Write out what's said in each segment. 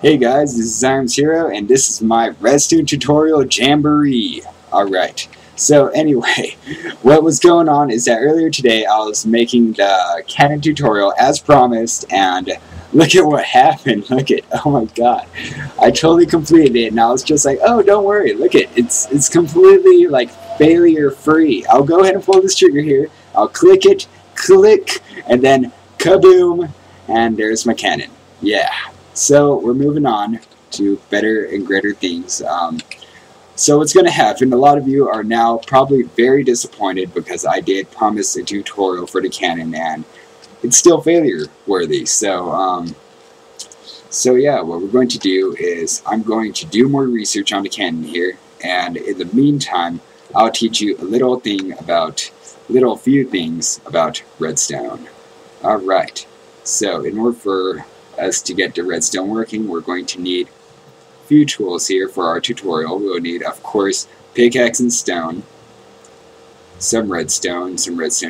Hey guys, this is Zirumsherotwr, and this is my Redstone tutorial jamboree. Alright, so anyway, what was going on is that earlier today I was making the cannon tutorial as promised, and look at what happened. Look at, oh my god. I totally completed it, and I was just like, oh, don't worry, look at, it's completely like failure free. I'll go ahead and pull this trigger here, I'll click it, and then kaboom, and there's my cannon. Yeah. So we're moving on to better and greater things. So what's going to happen, a lot of you are now probably very disappointed because I did promise a tutorial for the cannon and it's still failure worthy. So yeah, what we're going to do is I'm going to do more research on the cannon here, and in the meantime I'll teach you a little few things about redstone. Alright, so in order for us to get the redstone working, we're going to need a few tools here for our tutorial. We'll need, of course, pickaxe and stone, some redstone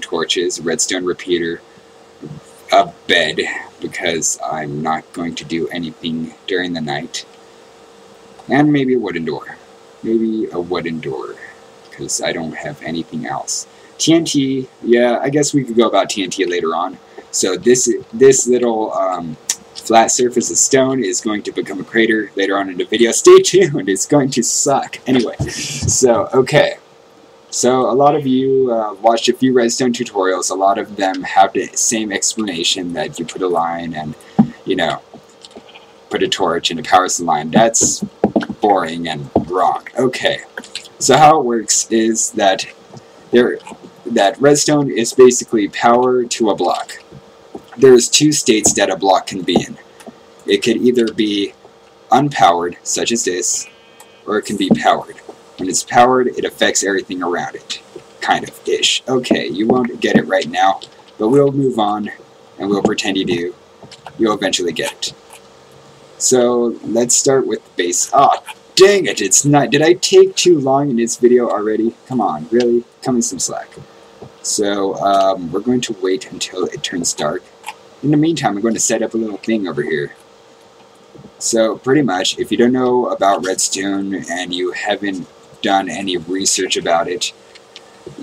torches, a redstone repeater, a bed, because I'm not going to do anything during the night, and maybe a wooden door. Because I don't have anything else. TNT, yeah, I guess we could go about TNT later on. So this little flat surface of stone is going to become a crater later on in the video. Stay tuned, it's going to suck. Anyway, so, okay. So, a lot of you watched a few redstone tutorials. A lot of them have the same explanation, that you put a line and, you know, put a torch and it powers the line. That's boring and wrong. Okay. So, how it works is that redstone is basically power to a block. There's two states that a block can be in. It could either be unpowered, such as this, or it can be powered. When it's powered, it affects everything around it. Kind of, ish. Okay, you won't get it right now, but we'll move on, and we'll pretend you do. You'll eventually get it. So, let's start with the base. Ah, dang it, it's not. Did I take too long in this video already? Come on, really? Cut me some slack. So, we're going to wait until it turns dark. In the meantime, I'm going to set up a little thing over here. So, pretty much, if you don't know about redstone and you haven't done any research about it,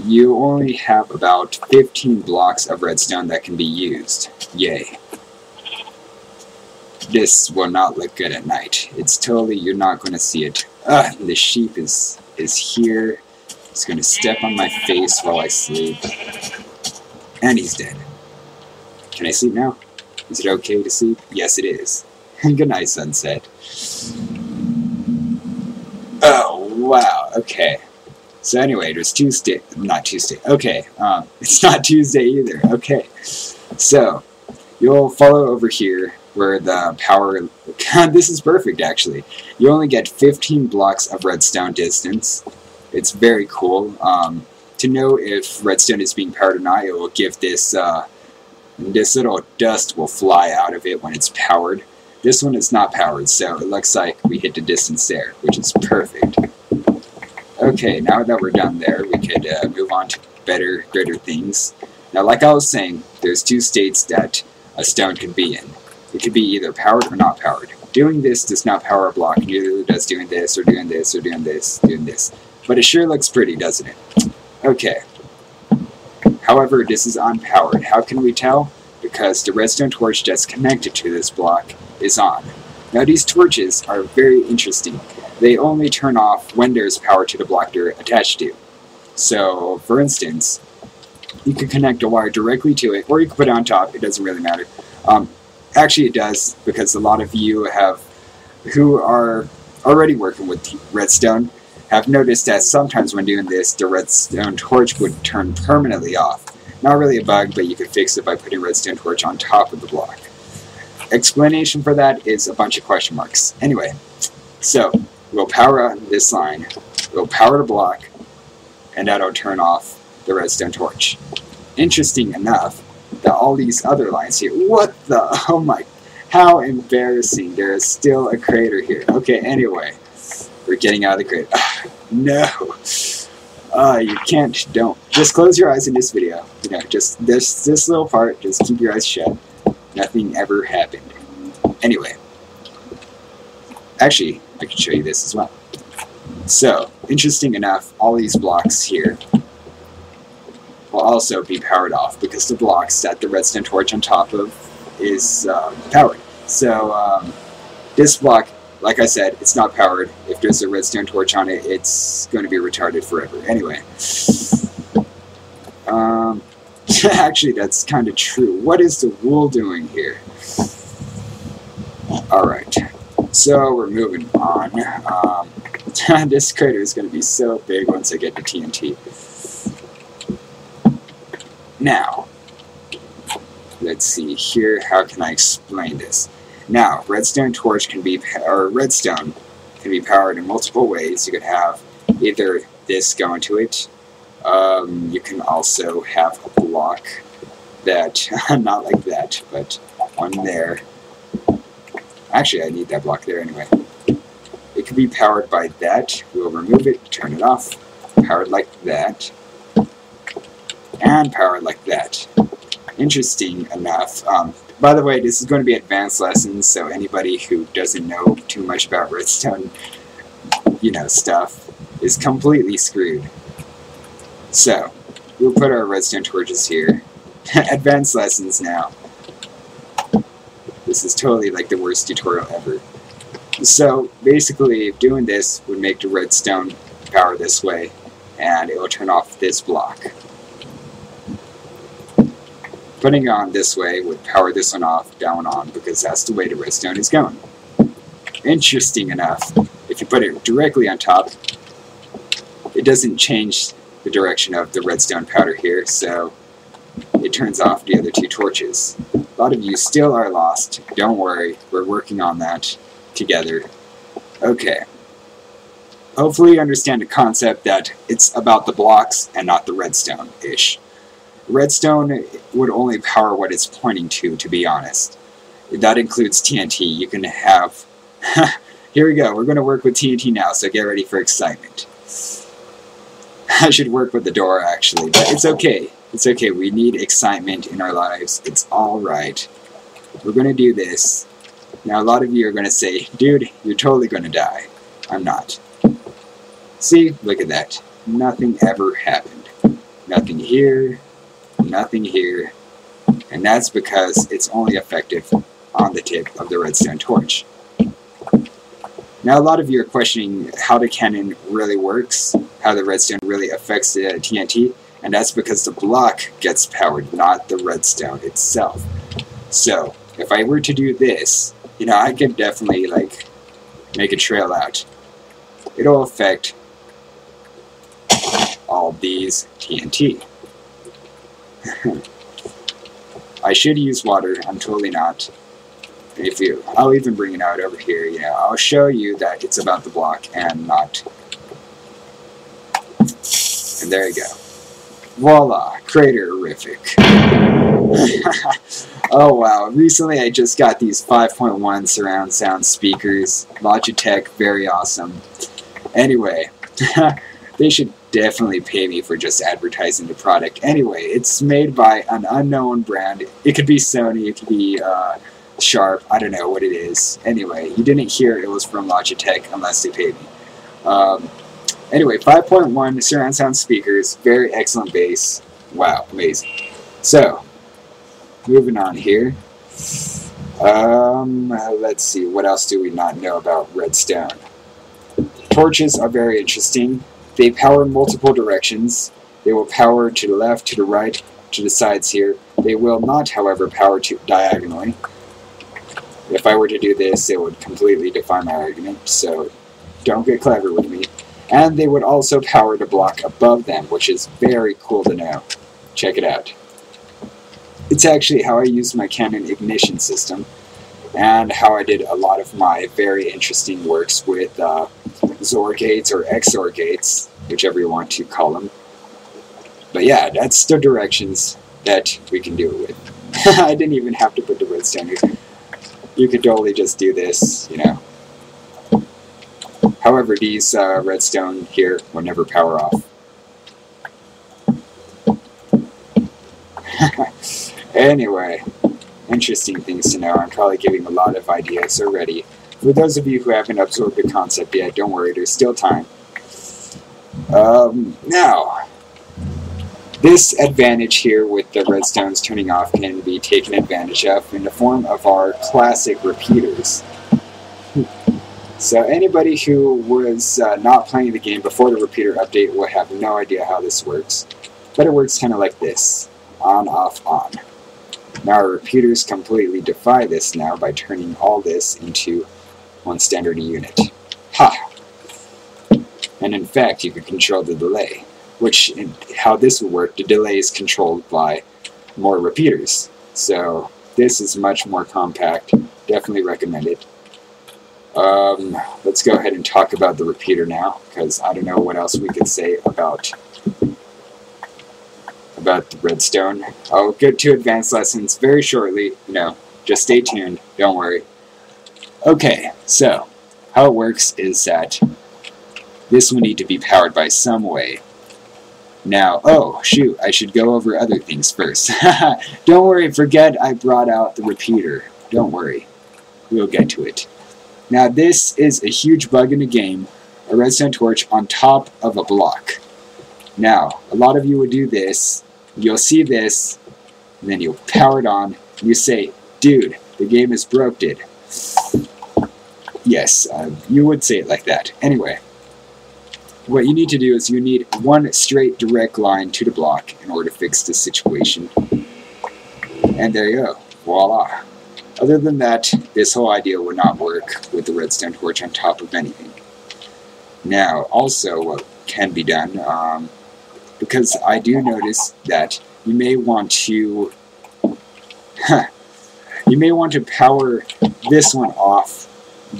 you only have about 15 blocks of redstone that can be used. Yay. This will not look good at night. It's totally, you're not going to see it. The sheep is here. He's going to step on my face while I sleep. And he's dead. Can I sleep now? Is it okay to sleep? Yes, it is. Good night, sunset. Oh, wow. Okay. So anyway, there's Tuesday. Not Tuesday. Okay. It's not Tuesday either. Okay. So, you'll follow over here where the power... This is perfect, actually. You only get 15 blocks of redstone distance. It's very cool. To know if redstone is being powered or not, it will give this little dust will fly out of it when it's powered. This one is not powered, so it looks like we hit the distance there, which is perfect. Okay, now that we're done there, we could move on to better, greater things. Now, like I was saying, there's two states that a stone can be in. It could be either powered or not powered. Doing this does not power a block, neither does doing this, or doing this, or doing this, doing this. But it sure looks pretty, doesn't it? Okay. However, this is unpowered. How can we tell? Because the redstone torch that's connected to this block is on. Now, these torches are very interesting. They only turn off when there's power to the block they're attached to. So, for instance, you could connect a wire directly to it, or you could put it on top. It doesn't really matter. Actually, it does, because a lot of you who are already working with redstone have noticed that sometimes when doing this, the redstone torch would turn permanently off. Not really a bug, but you could fix it by putting redstone torch on top of the block. Explanation for that is a bunch of question marks. Anyway, so we'll power on this line, we'll power the block, and that'll turn off the redstone torch. Interesting enough that all these other lines here, what the, oh my, how embarrassing, there is still a crater here. Okay, anyway. We're getting out of the crater. No. You can't, don't. Just close your eyes in this video. You know, just this little part, just keep your eyes shut. Nothing ever happened. Anyway. Actually, I can show you this as well. So, interesting enough, all these blocks here will also be powered off because the blocks that the redstone torch on top of is powered. So, this block, like I said, it's not powered. If there's a redstone torch on it, it's going to be retarded forever. Anyway. Actually, that's kind of true. What is the wool doing here? Alright. So, we're moving on. This crater is going to be so big once I get to TNT. Now, let's see here. How can I explain this? Now, redstone torch can be, or redstone can be powered in multiple ways. You could have either this go into it. You can also have a block that, not like that, but one there. Actually, I need that block there anyway. It can be powered by that. We'll remove it, turn it off. Powered like that. And powered like that. Interesting enough. By the way, this is going to be advanced lessons, so anybody who doesn't know too much about redstone, stuff, is completely screwed. So, we'll put our redstone torches here. Advanced lessons now. This is totally like the worst tutorial ever. So, basically, doing this would make the redstone power this way, and it will turn off this block. Putting it on this way would power this one off, down on, because that's the way the redstone is going. Interesting enough, if you put it directly on top, it doesn't change the direction of the redstone powder here, so it turns off the other two torches. A lot of you still are lost. Don't worry, we're working on that together. Okay. Hopefully you understand the concept that it's about the blocks and not the redstone-ish. Redstone would only power what it's pointing to be honest. That includes TNT. You can have... Here we go. We're going to work with TNT now, so get ready for excitement. I should work with the door, actually, but it's okay. It's okay. We need excitement in our lives. It's alright. We're going to do this. Now, a lot of you are going to say, dude, you're totally going to die. I'm not. See? Look at that. Nothing ever happened. Nothing here. Nothing here. And that's because it's only effective on the tip of the redstone torch. Now, a lot of you are questioning how the cannon really works, how the redstone really affects the TNT, and that's because the block gets powered, not the redstone itself. So, if I were to do this, I could definitely, make a trail out. It'll affect all these TNT. I should use water, I'm totally not. I'll even bring it out over here, I'll show you that it's about the block and not. And there you go. Voila, craterific. Oh wow, recently I just got these 5.1 surround sound speakers. Logitech, very awesome. Anyway, they should definitely pay me for just advertising the product. Anyway, it's made by an unknown brand. It could be Sony, it could be Sharp, I don't know what it is. Anyway, you didn't hear it was from Logitech unless they paid me. Anyway, 5.1 surround sound speakers, very excellent bass. Wow, amazing. So, moving on here. Let's see, what else do we not know about redstone? Torches are very interesting. They power in multiple directions. They will power to the left, to the right, to the sides here. They will not, however, power diagonally. If I were to do this, it would completely defy my argument, so don't get clever with me. And they would also power the block above them, which is very cool to know. Check it out. It's actually how I use my Canon ignition system, and how I did a lot of my very interesting works with XOR gates or XOR gates, whichever you want to call them. But yeah, that's the directions that we can do it with. I didn't even have to put the redstone here. You could totally just do this, However, these redstone here will never power off. Anyway, interesting things to know. I'm probably giving a lot of ideas already For those of you who haven't absorbed the concept yet, don't worry, there's still time. Now, this advantage here with the redstones turning off can be taken advantage of in the form of our classic repeaters. So anybody who was not playing the game before the repeater update will have no idea how this works. But it works kind of like this. On, off, on. Now our repeaters completely defy this now by turning all this into one standard unit. Ha! And in fact, you can control the delay. Which, how this will work, the delay is controlled by more repeaters. So this is much more compact. Definitely recommend it. Let's go ahead and talk about the repeater now, because I don't know what else we could say about the redstone. I'll get to advanced lessons very shortly. Just stay tuned. Don't worry. Okay, so how it works is that this will need to be powered by some way. Now, oh, shoot, I should go over other things first. Don't worry, forget I brought out the repeater. Don't worry. We'll get to it. Now, this is a huge bug in the game, a redstone torch on top of a block. Now, a lot of you would do this, you'll see this, and then you'll power it on, and you say, dude, the game is broke, dude. Yes, you would say it like that. Anyway. What you need to do is you need one straight direct line to the block in order to fix this situation. And there you go. Voila. Other than that, this whole idea would not work with the redstone torch on top of anything. Now, also what can be done, because I do notice that you may want to power this one off,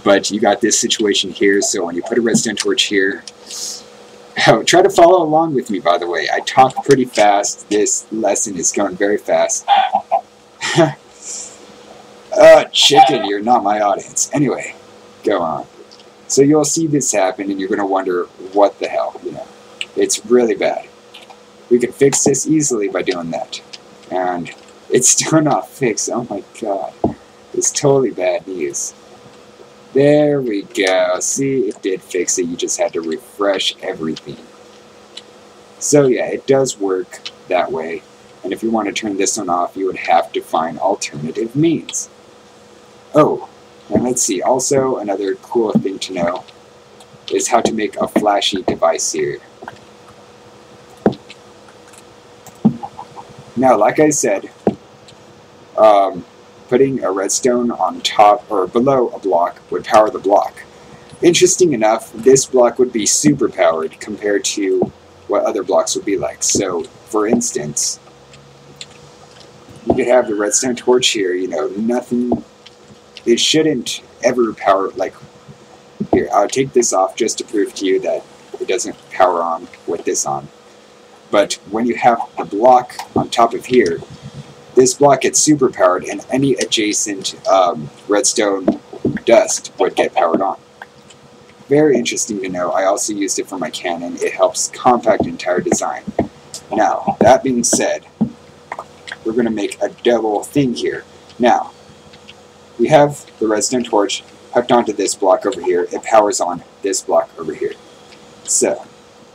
but you got this situation here, so when you put a redstone torch here, try to follow along with me, by the way. I talk pretty fast. This lesson is going very fast. Chicken, you're not my audience. Anyway, go on. So you'll see this happen, and you're going to wonder, what the hell? It's really bad. We can fix this easily by doing that. And it's still not fixed. Oh my god. It's totally bad news. There we go. See, it did fix it. You just had to refresh everything. So yeah, it does work that way. And if you want to turn this one off, you would have to find alternative means. Oh, and let's see. Also, another cool thing to know is how to make a flashy device here. Now, like I said, putting a redstone on top or below a block would power the block. Interesting enough, this block would be super powered compared to what other blocks would be like. So, for instance, you could have the redstone torch here, nothing, it shouldn't ever power, here, I'll take this off just to prove to you that it doesn't power on with this on. But when you have the block on top of here, this block gets super powered, and any adjacent redstone dust would get powered on. Very interesting to know. I also used it for my cannon. It helps compact the entire design. Now, that being said, we're going to make a double thing here. Now, we have the redstone torch hooked onto this block over here. It powers on this block over here. So,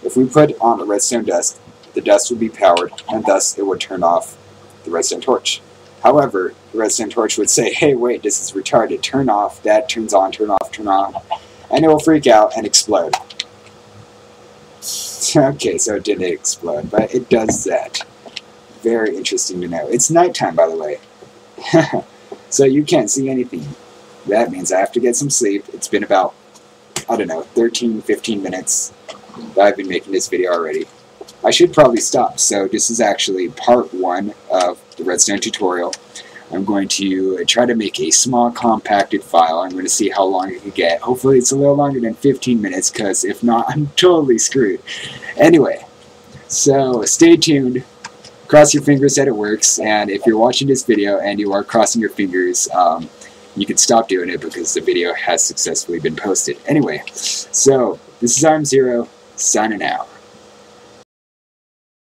if we put on a redstone dust, the dust would be powered, and thus it would turn off the redstone torch. However, the redstone torch would say, hey, wait, this is retarded. Turn off, that turns on, turn off, turn on. And it will freak out and explode. Okay, so it didn't explode, but it does that. Very interesting to know. It's nighttime, by the way. So you can't see anything. That means I have to get some sleep. It's been about, I don't know, 13, 15 minutes that I've been making this video already. I should probably stop. So this is actually part 1 of the redstone tutorial. I'm going to try to make a small compacted file. I'm going to see how long it can get. Hopefully it's a little longer than 15 minutes, because if not, I'm totally screwed. Anyway, so stay tuned. Cross your fingers that it works, and if you're watching this video and you are crossing your fingers, you can stop doing it because the video has successfully been posted. Anyway, so this is Zirumsherotwr signing out.